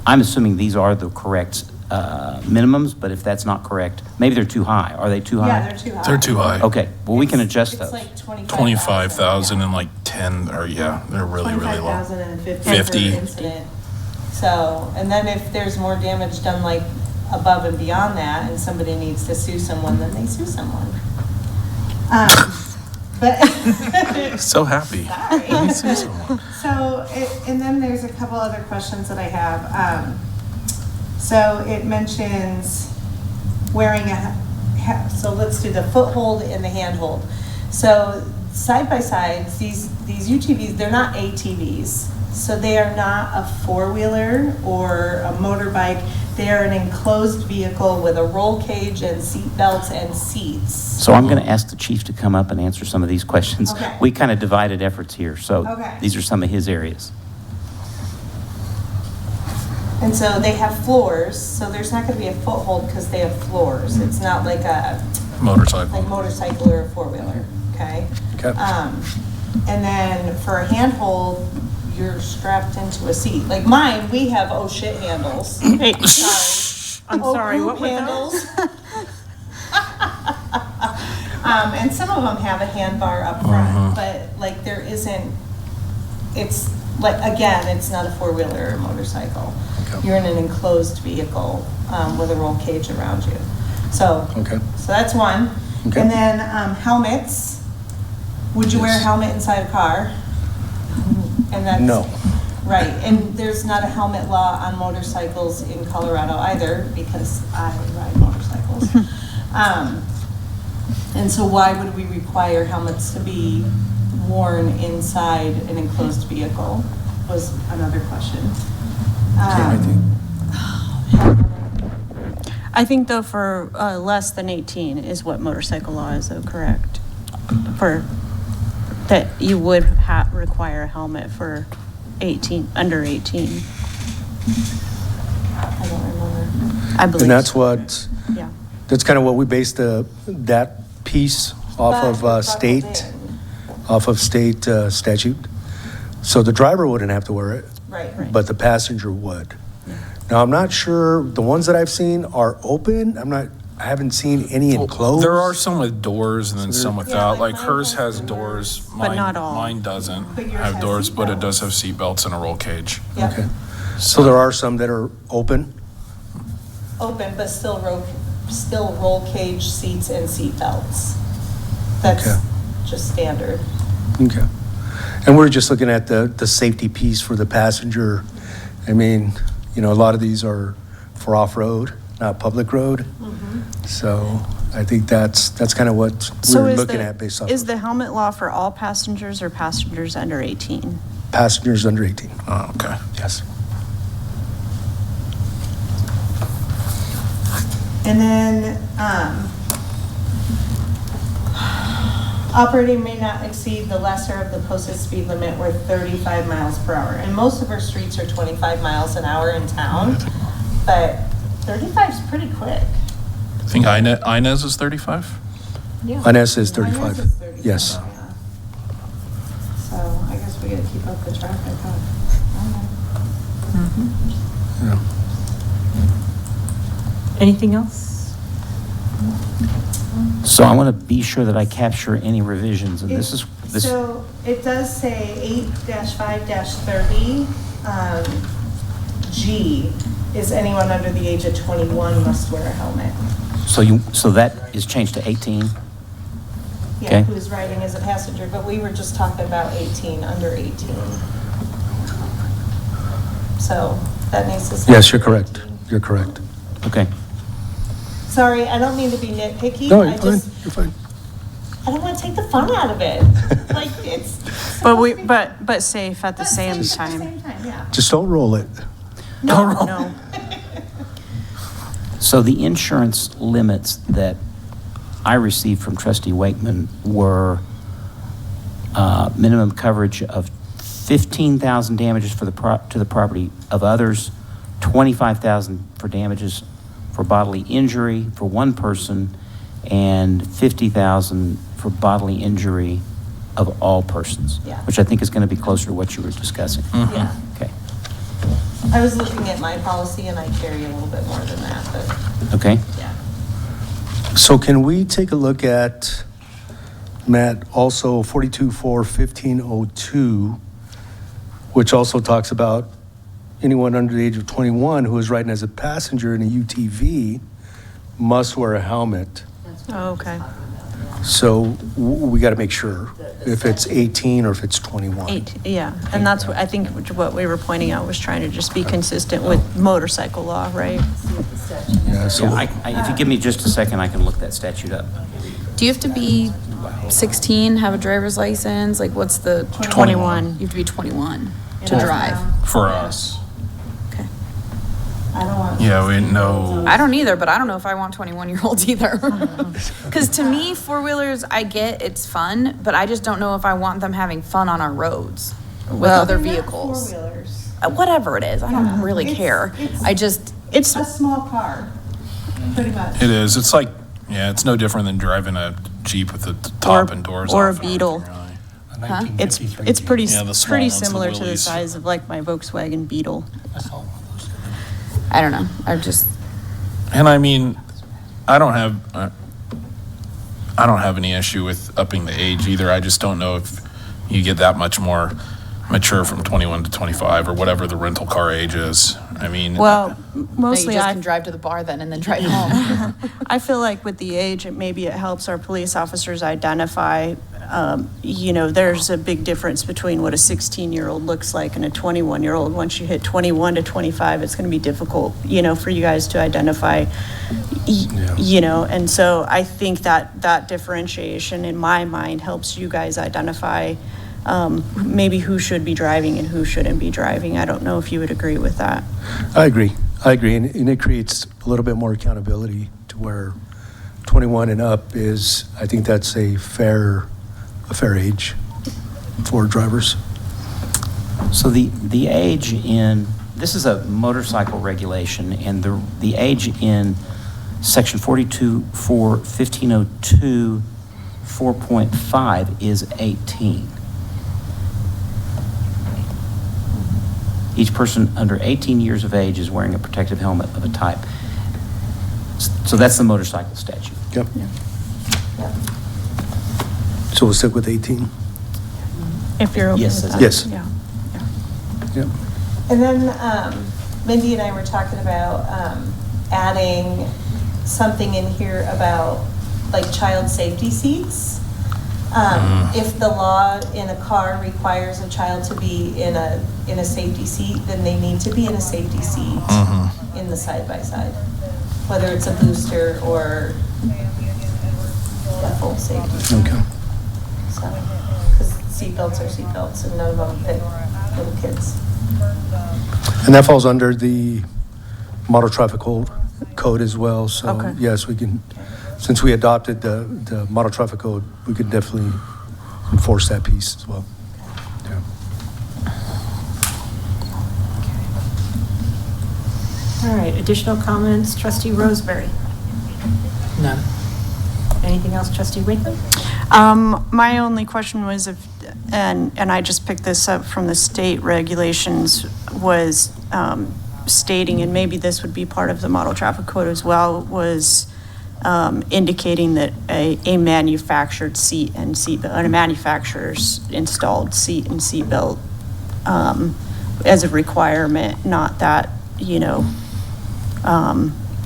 S18: I'm assuming these are the correct minimums, but if that's not correct, maybe they're too high. Are they too high?
S6: Yeah, they're too high.
S12: They're too high.
S18: Okay, well, we can adjust
S6: It's
S18: those.
S6: like
S12: 25,000 and like 10, or yeah, they're really, really low.
S6: 25,000 and 50
S12: 50.
S6: per incident. So, and then if there's more damage done like above and beyond that, and somebody needs to sue someone, then they sue someone. But.
S12: So happy.
S6: Sorry. So, and then there's a couple other questions that I have. So it mentions wearing a so let's do the foothold and the handhold. So side by sides, these UTVs, they're not ATVs. So they are not a four-wheeler or a motorbike. They are an enclosed vehicle with a roll cage and seat belts and seats.
S18: So I'm going to ask the chief to come up and answer some of these questions.
S6: Okay.
S18: We kind of divided efforts here, so
S6: Okay.
S18: these are some of his areas.
S6: And so they have floors, so there's not going to be a foothold because they have floors. It's not like a
S12: Motorcycle.
S6: like motorcycle or a four-wheeler, okay?
S12: Okay.
S6: And then for a handhold, you're strapped into a seat. Like mine, we have oh shit handles.
S1: Hey,
S6: Sorry.
S1: I'm sorry,
S6: poop
S1: what were
S6: handles.
S1: those?
S6: And some of them have a hand bar up front, but like there isn't, it's like, again, it's not a four-wheeler or a motorcycle.
S12: Okay.
S6: You're in an enclosed vehicle with a roll cage around you. So,
S12: Okay.
S6: so that's one.
S12: Okay.
S6: And then helmets. Would you wear a
S12: Yes.
S6: helmet inside a car? And that's,
S12: No.
S6: right, and there's not a helmet law on motorcycles in Colorado either, because I ride motorcycles. And so why would we require helmets to be worn inside an enclosed vehicle, was another question.
S11: I think though for less than 18 is what motorcycle law is though, correct? For, that you would require a helmet for 18, under 18.
S6: I don't remember.
S11: I believe.
S19: And that's
S11: so.
S19: what,
S11: Yeah.
S19: that's kind of what we based that piece off of state statute. So the driver wouldn't have to wear it.
S6: Right.
S19: But the passenger would. Now, I'm not sure, the ones that I've seen are open. I haven't seen any enclosed.
S12: There are some with doors and then some without.
S6: like
S12: Like
S6: mine
S12: hers
S6: has
S12: has doors.
S11: But
S12: Mine-
S11: not all.
S12: Mine doesn't
S6: But yours
S12: have
S6: has
S12: doors, but it
S6: seatbelts.
S12: does have seat belts and a roll cage.
S6: Yep.
S19: Okay. So there are some that are open?
S6: Open, but still roll cage seats and seat belts. That's
S19: Okay.
S6: just standard.
S19: Okay. And we're just looking at the safety piece for the passenger. I mean, a lot of these are for off-road, not public road. So I think that's kind of what
S11: So
S19: we're
S11: is
S19: looking
S11: the-
S19: at based off
S11: Is
S19: of
S11: the helmet law for all passengers or passengers under 18?
S19: passengers under 18.
S12: Oh, okay.
S19: Yes.
S6: And then, operating may not exceed the lesser of the posted speed limit or 35 miles per hour. And most of our streets are 25 miles an hour in town, but 35 is pretty quick.
S12: I think Inez is 35?
S6: Yeah.
S19: Inez is
S6: Inez
S19: 35.
S6: is 35,
S19: Yes.
S6: yeah. So I guess we gotta keep up the traffic, huh?
S19: Yeah.
S1: Anything else?
S18: So I want to be sure that I capture any revisions, and this.
S6: So it does say 8-5-30, G, is anyone under the age of 21 must wear a helmet.
S18: So that is changed to 18?
S6: Yeah,
S18: Okay.
S6: who's riding as a passenger, but we were just talking about 18, under 18. So that needs to say.
S19: Yes, you're correct. You're correct.
S18: Okay.
S6: Sorry, I don't mean to be nitpicky.
S19: No,
S6: I
S19: you're fine.
S6: just,
S19: You're fine.
S6: I don't want to take the fun out of it. Like, it's.
S11: But safe at the same time.
S6: Yeah.
S19: Just don't roll it.
S11: No.
S18: So the insurance limits that I received from Trustee Wakeman were minimum coverage of 15,000 damages for to the property of others, 25,000 for damages for bodily injury for one person, and 50,000 for bodily injury of all persons,
S6: Yeah.
S18: which I think is going to be closer to what you were discussing.
S6: Yeah.
S18: Okay.
S6: I was looking at my policy and I carry a little bit more than that, but
S18: Okay.
S6: yeah.
S19: So can we take a look at, Matt, also 42-4-1502, which also talks about anyone under the age of 21 who is riding as a passenger in a UTV must wear a helmet.
S11: Oh, okay.
S19: So we got to make sure if it's 18 or if it's 21.
S11: Yeah, and that's what, I think what we were pointing out was trying to just be consistent with motorcycle law, right?
S19: Yeah, so
S18: If you give me just a second, I can look that statute up.
S16: Do you have to be 16, have a driver's license? Like, what's the?
S11: 21.
S16: You have to be 21
S6: In
S16: to
S6: our
S16: drive.
S6: town.
S12: For us.
S16: Okay.
S6: I don't want.
S12: Yeah, we know.
S16: I don't either, but I don't know if I want 21-year-olds either. Because to me, four-wheelers, I get it's fun, but I just don't know if I want them having fun on our roads with other
S6: They're not
S16: vehicles.
S6: Four-wheelers.
S16: Whatever it is, I don't really
S6: It's-
S16: care.
S6: it's- It's a small car, pretty much.
S12: It is. It's like, yeah, it's no different than driving a Jeep with the top and doors
S11: Or a
S12: off.
S11: Beetle.
S19: Huh?
S11: It's pretty,
S12: Yeah, the small
S11: pretty
S12: ones, the
S11: similar to the
S12: Willys.
S11: size of like my Volkswagen Beetle.
S16: I don't know. I just,
S12: And I mean, I don't have any issue with upping the age either. I just don't know if you get that much more mature from 21 to 25 or whatever the rental car age is. I mean,
S11: Well,
S16: no,
S11: mostly
S16: you just
S11: I,
S16: can drive to the bar then and then drive home.
S11: I feel like with the age, maybe it helps our police officers identify, there's a big difference between what a 16-year-old looks like and a 21-year-old. Once you hit 21 to 25, it's going to be difficult, for you guys to identify, and so I think that differentiation in my mind helps you guys identify maybe who should be driving and who shouldn't be driving. I don't know if you would agree with that.
S19: I agree, and it creates a little bit more accountability to where 21 and up is, I think that's a fair age for drivers.
S18: So the age in, this is a motorcycle regulation, and the age in section 42-4-1502 4.5 is 18. Each person under 18 years of age is wearing a protective helmet of a type. So that's the motorcycle statute.
S19: Yep. So we'll stick with 18?
S11: If you're okay
S18: Yes,
S11: with that.
S19: Yes.
S11: Yeah.
S19: Yep.
S6: And then Mindy and I were talking about adding something in here about like child safety seats. If the law in a car requires a child to be in a safety seat, then they need to be in a safety seat in the side-by-side, whether it's a booster or a full safety.
S19: Okay.
S6: So, because seatbelts are seatbelts and none of them fit little kids.
S19: And that falls under the model traffic code as well, so
S11: Okay.
S19: yes, we can, since we adopted the model traffic code, we could definitely enforce that piece as well. Yeah.
S1: All right, additional comments, trustee Roseberry?
S2: None.
S1: Anything else, trustee Wakeman?
S11: My only question was and I just picked this up from the state regulations, was stating, and maybe this would be part of the model traffic code as well, was indicating that a manufactured seat and seatbelt, a manufacturer's installed seat and seatbelt as a requirement, not that,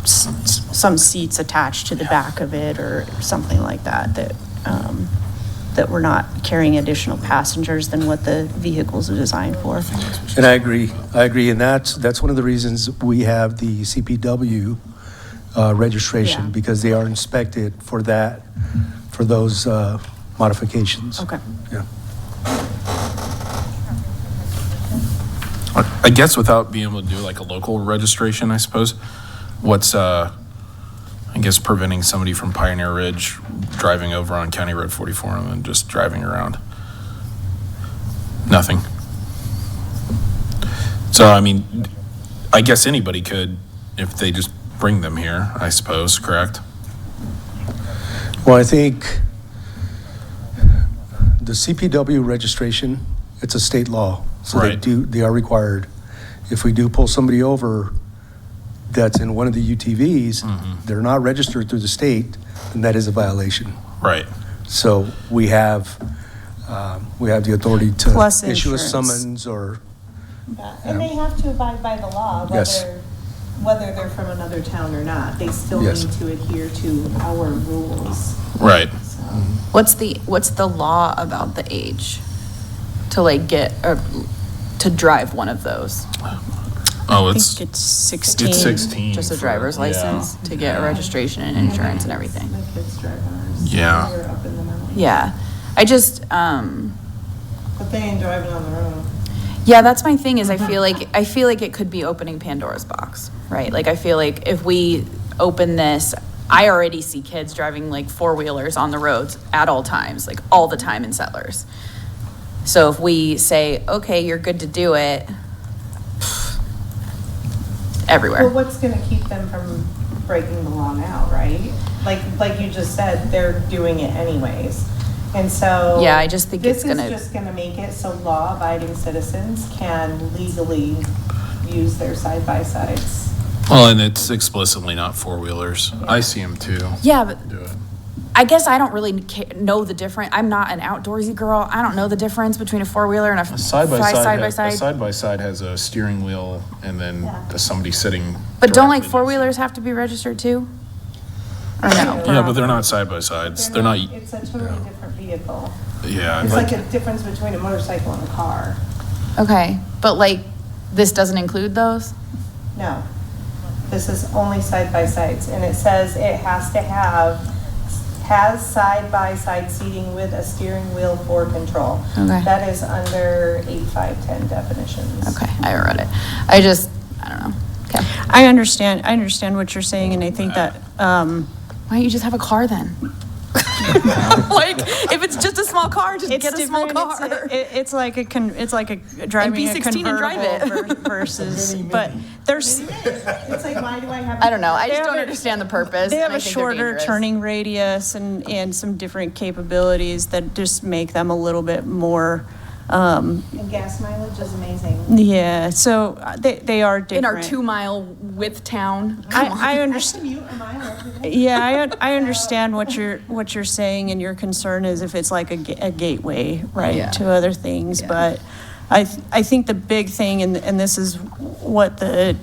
S11: some seats attached to the back of it or something like that, that we're not carrying additional passengers than what the vehicles are designed for.
S19: And I agree, and that's one of the reasons we have the CPW registration,
S11: Yeah.
S19: because they are inspected for that, for those modifications.
S11: Okay.
S19: Yeah.
S12: I guess without being able to do like a local registration, I suppose, what's, I guess, preventing somebody from Pioneer Ridge driving over on County Road 44 and then just driving around? Nothing. So, I mean, I guess anybody could if they just bring them here, I suppose, correct?
S19: Well, I think the CPW registration, it's a state law, so
S12: Right.
S19: they are required. If we do pull somebody over that's in one of the UTVs, they're not registered through the state, then that is a violation.
S12: Right.
S19: So we have the authority to
S11: Plus
S19: issue a
S11: insurance.
S19: summons or,
S6: And they have to abide by the law,
S19: Yes.
S6: whether they're from another town or not. They still
S19: Yes.
S6: need to adhere to our rules.
S12: Right.
S16: What's the law about the age to like get or to drive one of those?
S12: Oh,
S11: I
S12: it's,
S11: think it's 16.
S12: it's 16.
S16: Just a
S12: for-
S16: driver's
S12: yeah.
S16: license to get a registration and insurance and everything.
S6: My kids drive ours.
S12: Yeah.
S6: They're up in the mountains.
S16: Yeah, I just,
S6: But they ain't driving on their own.
S16: yeah, that's my thing is I feel like it could be opening Pandora's box, right? Like I feel like if we open this, I already see kids driving like four-wheelers on the roads at all times, like all the time in Settlers. So if we say, okay, you're good to do it, everywhere.
S6: Well, what's gonna keep them from breaking the law now, right? Like you just said, they're doing it anyways. And so.
S16: Yeah, I just think it's
S6: This
S16: gonna-
S6: is just gonna make it so law-abiding citizens can legally use their side-by-sides.
S12: Well, and it's explicitly not four-wheelers. I see them too.
S16: Yeah, but
S12: Do it.
S16: I guess I don't really know the difference. I'm not an outdoorsy girl. I don't know the difference between a four-wheeler and a side-by-side.
S12: Side-by-side has a steering wheel and then there's somebody sitting.
S16: But don't like
S12: directly
S16: four-wheelers have to be registered too? Or no?
S12: Yeah, but they're not side-by-sides. They're not,
S6: It's a totally different vehicle.
S12: yeah.
S6: It's like a difference between a motorcycle and a car.
S16: Okay, but like, this doesn't include those?
S6: No. This is only side-by-sides, and it says it has side-by-side seating with a steering wheel for control.
S16: Okay.
S6: That is under 8510 definitions.
S16: Okay, I read it. I don't know. Okay.
S11: I understand what you're saying, and I think that,
S16: Why don't you just have a car then? Like, if it's just a small car, just get a small car.
S11: It's like a driving a
S16: B16 and drive it.
S11: convertible versus, but there's,
S6: It's like, why do I have?
S16: I don't know. I just don't understand the purpose.
S11: they have
S16: and I
S11: a
S16: think they're
S11: shorter
S16: dangerous.
S11: turning radius and some different capabilities that just make them a little bit more,
S6: And gas mileage is amazing.
S11: yeah, so they are different.
S16: In our 2-mile width town.
S11: I understand.
S6: Commute a mile every day.
S11: Yeah, I understand what you're saying, and your concern is if it's like a gateway, right,
S16: Yeah.
S11: to other things. But I think the big thing, and this is what the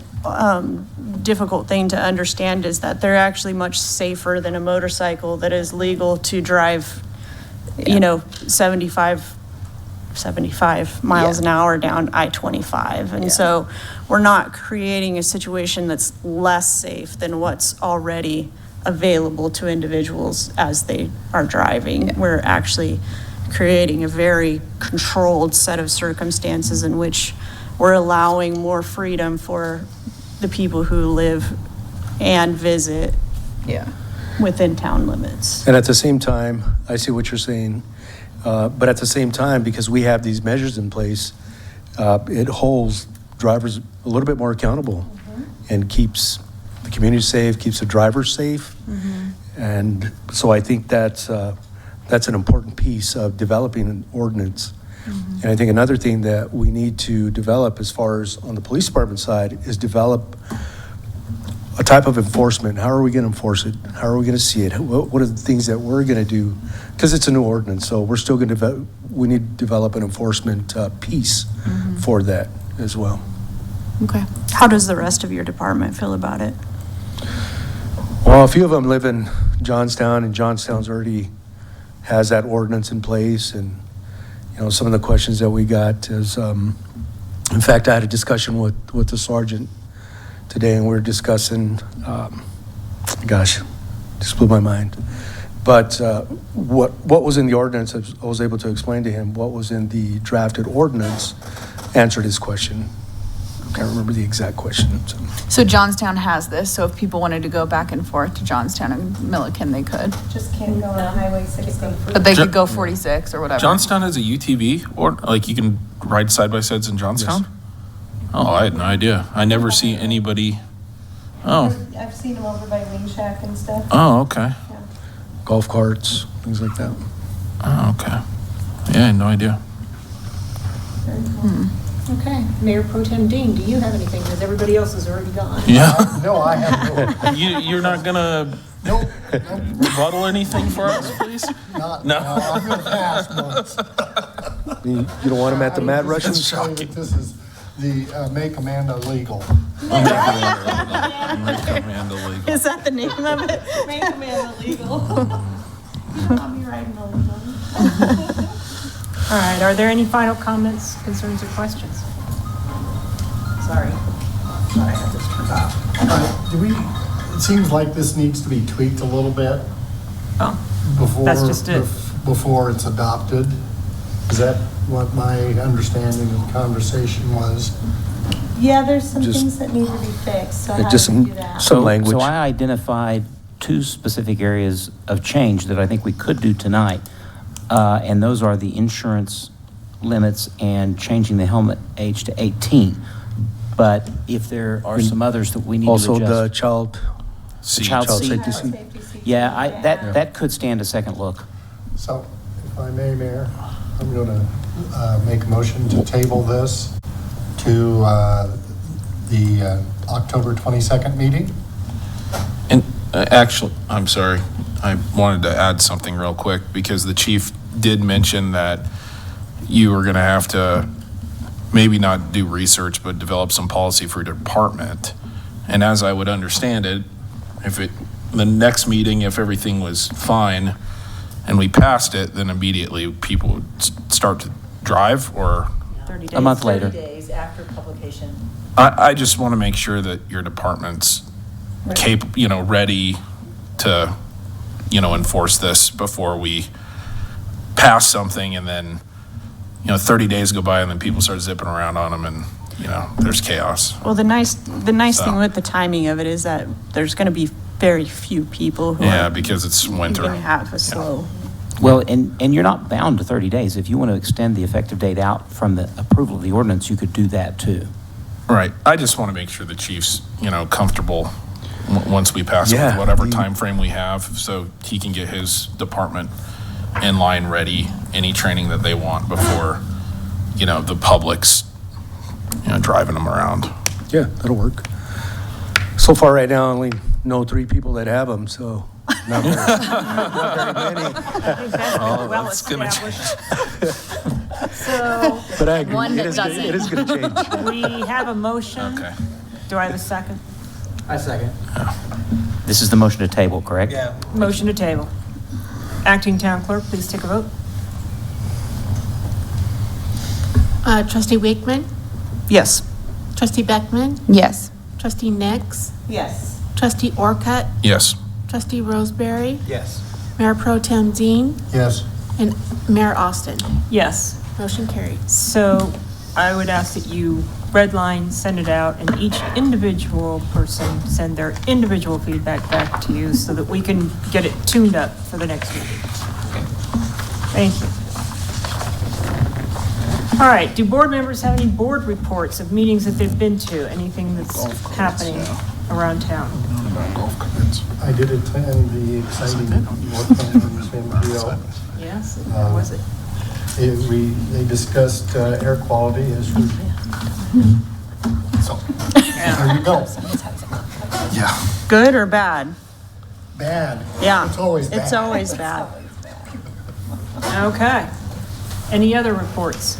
S11: difficult thing to understand, is that they're actually much safer than a motorcycle that is legal to drive, 75 miles an hour down I-25. And so we're not creating a situation that's less safe than what's already available to individuals as they are driving. We're actually creating a very controlled set of circumstances in which we're allowing more freedom for the people who live and visit within town limits.
S19: And at the same time, I see what you're saying, but at the same time, because we have these measures in place, it holds drivers a little bit more accountable and keeps the community safe, keeps the drivers safe. And so I think that's an important piece of developing an ordinance. And I think another thing that we need to develop as far as on the police department side is develop a type of enforcement. How are we going to enforce it? How are we going to see it? What are the things that we're going to do? Because it's a new ordinance, so we're still going to we need to develop an enforcement piece for that as well.
S11: Okay. How does the rest of your department feel about it?
S19: Well, a few of them live in Johnstown, and Johnstown's already has that ordinance in place. And, some of the questions that we got is, in fact, I had a discussion with the sergeant today, and we were discussing, just blew my mind. But what was in the ordinance, I was able to explain to him what was in the drafted ordinance, answered his question. I can't remember the exact question.
S16: So Johnstown has this, so if people wanted to go back and forth to Johnstown and Milliken, they could.
S6: Just can't go on Highway 60.
S16: But they could go 46 or whatever.
S12: Johnstown has a UTV, or like you can ride side-by-sides in Johnstown?
S19: Yes.
S12: Oh, I had no idea. I never see anybody. Oh,
S6: I've seen them over by Wing Shack and stuff.
S12: oh, okay.
S19: Golf carts, things like that.
S12: Oh, okay. Yeah, I had no idea.
S1: Okay, Mayor Pro Tem Dean, do you have anything, because everybody else has already gone?
S12: Yeah.
S15: No, I have no.
S12: You're not gonna
S15: Nope.
S12: rebuttal anything for us, please? No.
S15: I'm going to pass once.
S19: You don't want them at the Mad Russian?
S15: This is the make Amanda legal.
S12: Make Amanda legal.
S11: Is that the name of it?
S6: Make Amanda legal. I'll be riding illegal.
S1: All right, are there any final comments, concerns, or questions? Sorry.
S15: Do we, it seems like this needs to be tweaked a little bit before.
S1: That's just it.
S15: Before it's adopted. Is that what my understanding of the conversation was?
S6: Yeah, there's some
S19: Just-
S6: things that need to be fixed, so how
S19: just
S6: do we
S19: some-
S6: do that?
S19: some language.
S18: So I identified 2 specific areas of change that I think we could do tonight. And those are the insurance limits and changing the helmet age to 18. But if there are some others that we need to adjust.
S19: Also, the child
S18: child seat.
S19: safety seat.
S18: Yeah, that could stand a second look.
S15: So, if I may, Mayor, I'm going to make a motion to table this to the October 22nd meeting.
S12: And actually, I'm sorry, I wanted to add something real quick because the chief did mention that you were gonna have to maybe not do research, but develop some policy for your department. And as I would understand it, the next meeting, if everything was fine and we passed it, then immediately people would start to drive or?
S1: 30 days.
S18: A month later.
S13: 30 days after publication.
S12: I just want to make sure that your department's ready to, enforce this before we pass something and then, 30 days go by and then people start zipping around on them and, there's chaos.
S11: Well, the nice thing with the timing of it is that there's going to be very few people who
S12: Yeah,
S11: are
S12: because it's winter.
S11: going to have a slow.
S18: Well, and you're not bound to 30 days. If you want to extend the effective date out from the approval of the ordinance, you could do that too.
S12: Right. I just want to make sure the chief's, comfortable once we pass it with
S19: Yeah,
S12: whatever time frame we have, so he can get his department in line ready, any training that they want before, the public's, driving them around.
S19: Yeah, that'll work. So far right now, I only know 3 people that have them, so not very, not very many.
S12: Oh, that's gonna
S1: So
S19: But I agree,
S16: One that
S19: it is going to change.
S1: we have a motion.
S12: Okay.
S1: Do I have a second?
S2: I second.
S18: This is the motion to table, correct?
S2: Yeah.
S1: Motion to table. Acting Town Clerk, please take a vote.
S3: Trustee Wakeman,
S11: Yes.
S3: Trustee Beckman,
S16: Yes.
S3: Trustee Nix,
S6: Yes.
S3: Trustee Orcutt,
S12: Yes.
S3: Trustee Roseberry,
S2: Yes.
S3: Mayor Pro Tem Dean,
S15: Yes.
S3: and Mayor Austin.
S1: Yes.
S3: Motion carried.
S1: So I would ask that you redline, send it out, and each individual person send their individual feedback back to you so that we can get it tuned up for the next meeting. Thank you. All right, do board members have any board reports of meetings that they've been to? Anything that's happening around town?
S15: I did attend the exciting work conference in Rio.
S1: Yes, how was it?
S15: They discussed air quality as usual. So, there you go.
S12: Yeah.
S11: Good or bad?
S15: Bad.
S11: Yeah.
S15: It's always bad.
S11: It's always bad.
S1: Okay. Any other reports?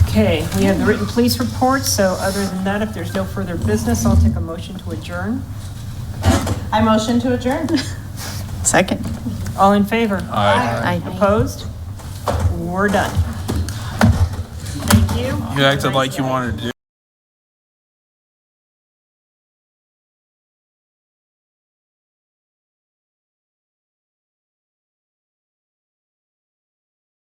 S1: Okay, we have the written police report, so other than that, if there's no further business, I'll take a motion to adjourn.
S6: I motion to adjourn.
S11: Second.
S1: All in favor?
S12: Aye.
S1: Opposed? We're done. Thank you.
S12: You acted like you wanted to do